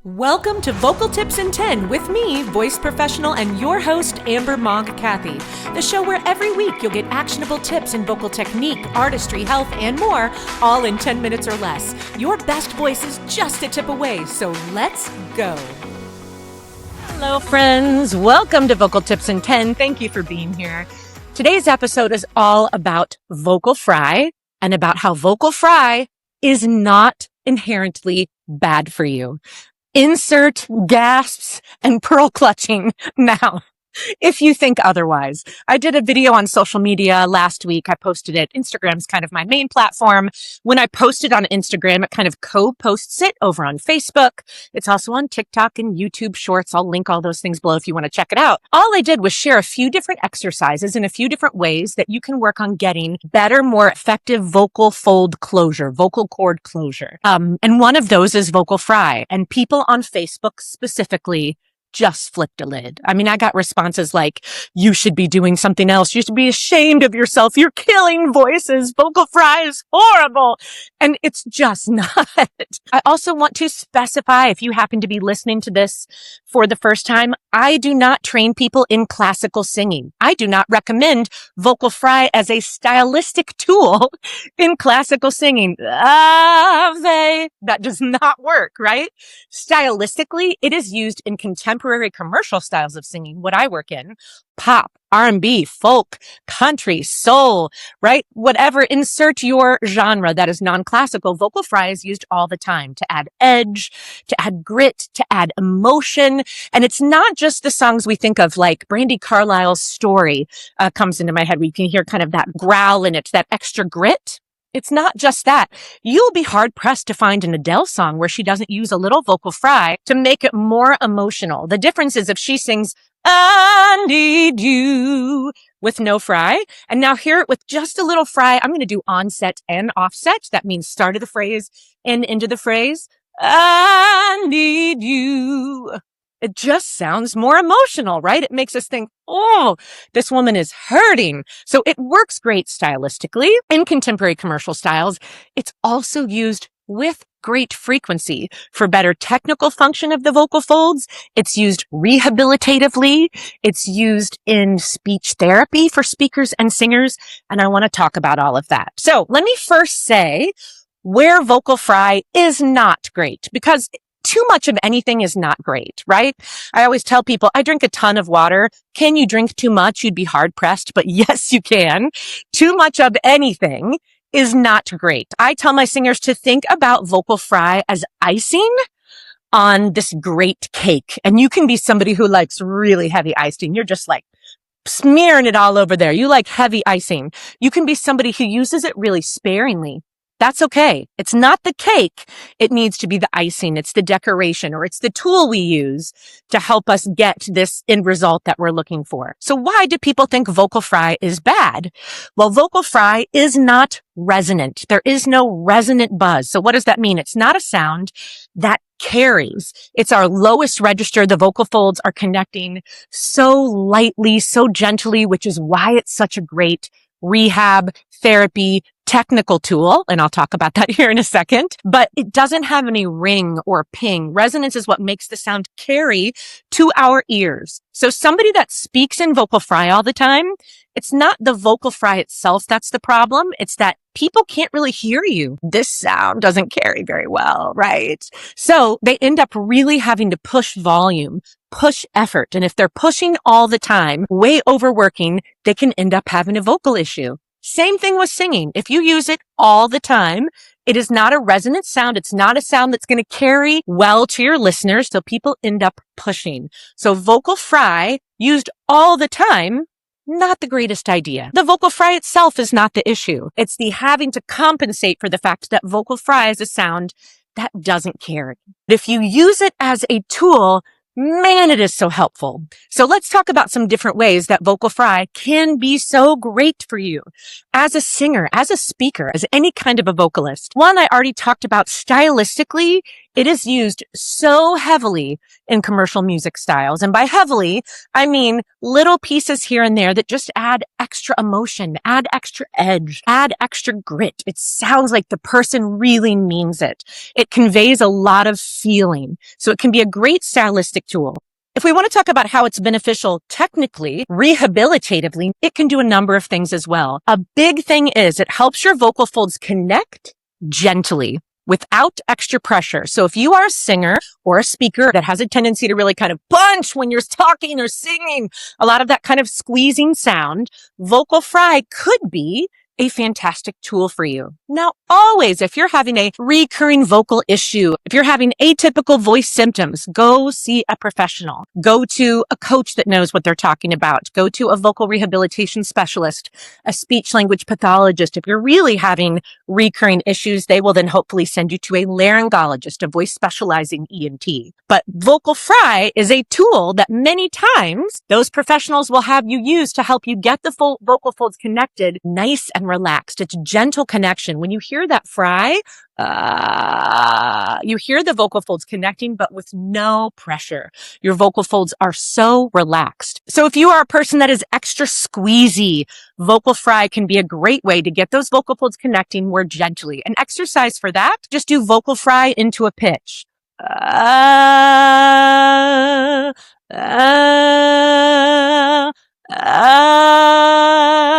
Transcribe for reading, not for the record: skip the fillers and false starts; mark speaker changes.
Speaker 1: Welcome to Vocal Tips in 10 with me, voice professional and your host, Amber Mogg Cathy. The show where every week you'll get actionable tips in vocal technique, artistry, health, and more, all in 10 minutes or less. Your best voice is just a tip away, so let's go. Hello, friends. Welcome to Vocal Tips in 10. Thank you for being here. Today's episode is all about vocal fry and about how vocal fry is not inherently bad for you. Insert gasps and pearl clutching now, if you think otherwise. I did a video on social media last week. I posted it. Instagram's kind of my main platform. When I post it on Instagram, it kind of co-posts it over on Facebook. It's also on TikTok and YouTube Shorts. I'll link all those things below if you want to check it out. All I did was share a few different exercises and a few different ways that you can work on getting better, more effective vocal fold closure, vocal cord closure. And one of those is vocal fry. And people on Facebook specifically just flipped a lid. I mean, I got responses like, you should be doing something else. You should be ashamed of yourself. You're killing voices. Vocal fry is horrible. And it's just not. I also want to specify, if you happen to be listening to this for the first time, I do not train people in classical singing. I do not recommend vocal fry as a stylistic tool in classical singing. That does not work, right? Stylistically, it is used in contemporary commercial styles of singing, what I work in, pop, R&B, folk, country, soul, right? Whatever, insert your genre that is non-classical. Vocal fry is used all the time to add edge, to add grit, to add emotion. And it's not just the songs we think of, like Brandi Carlile's Story comes into my head where you can hear kind of that growl in it, that extra grit. It's not just that. You'll be hard pressed to find an Adele song where she doesn't use a little vocal fry to make it more emotional. The difference is if she sings, I need you with no fry, and now hear it with just a little fry. I'm going to do onset and offset. That means start of the phrase and into the phrase. I need you. It just sounds more emotional, right? It makes us think, oh, this woman is hurting. So it works great stylistically in contemporary commercial styles. It's also used with great frequency for better technical function of the vocal folds. It's used rehabilitatively. It's used in speech therapy for speakers and singers. And I want to talk about all of that. So let me first say where vocal fry is not great, because too much of anything is not great, right? I always tell people, I drink a ton of water. Can you drink too much? You'd be hard pressed, but yes, you can. Too much of anything is not great. I tell my singers to think about vocal fry as icing on this great cake. And you can be somebody who likes really heavy icing. You're just like smearing it all over there. You like heavy icing. You can be somebody who uses it really sparingly. That's okay. It's not the cake. It needs to be the icing. It's the decoration, or it's the tool we use to help us get this end result that we're looking for. So why do people think vocal fry is bad? Well, vocal fry is not resonant. There is no resonant buzz. So what does that mean? It's not a sound that carries. It's our lowest register. The vocal folds are connecting so lightly, so gently, which is why it's such a great rehab, therapy, technical tool, and I'll talk about that here in a second, but it doesn't have any ring or ping. Resonance is what makes the sound carry to our ears. So somebody that speaks in vocal fry all the time, it's not the vocal fry itself that's the problem. It's that people can't really hear you. This sound doesn't carry very well, right? So they end up really having to push volume, push effort. And if they're pushing all the time, way overworking, they can end up having a vocal issue. Same thing with singing. If you use it all the time, it is not a resonant sound. It's not a sound that's going to carry well to your listeners. So people end up pushing. So vocal fry used all the time, not the greatest idea. The vocal fry itself is not the issue. It's the having to compensate for the fact that vocal fry is a sound that doesn't carry. If you use it as a tool, man, it is so helpful. So let's talk about some different ways that vocal fry can be so great for you as a singer, as a speaker, as any kind of a vocalist. One, I already talked about stylistically, It is used so heavily in commercial music styles. And by heavily, I mean little pieces here and there that just add extra emotion, add extra edge, add extra grit. It sounds like the person really means it. It conveys a lot of feeling. So it can be a great stylistic tool. If we want to talk about how it's beneficial technically, rehabilitatively, it can do a number of things as well. A big thing is it helps your vocal folds connect gently without extra pressure. So if you are a singer or a speaker that has a tendency to really kind of punch when you're talking or singing, a lot of that kind of squeezing sound, vocal fry could be a fantastic tool for you. Now, always, if you're having a recurring vocal issue, if you're having atypical voice symptoms, go see a professional. Go to a coach that knows what they're talking about. Go to a vocal rehabilitation specialist, a speech language pathologist. If you're really having recurring issues, they will then hopefully send you to a laryngologist, a voice specializing ENT. But vocal fry is a tool that many times those professionals will have you use to help you get the full vocal folds connected nice and relaxed. It's gentle connection. When you hear that fry, you hear the vocal folds connecting, but with no pressure. Your vocal folds are so relaxed. So if you are a person that is extra squeezy, vocal fry can be a great way to get those vocal folds connecting more gently. An exercise for that, just do vocal fry into a pitch.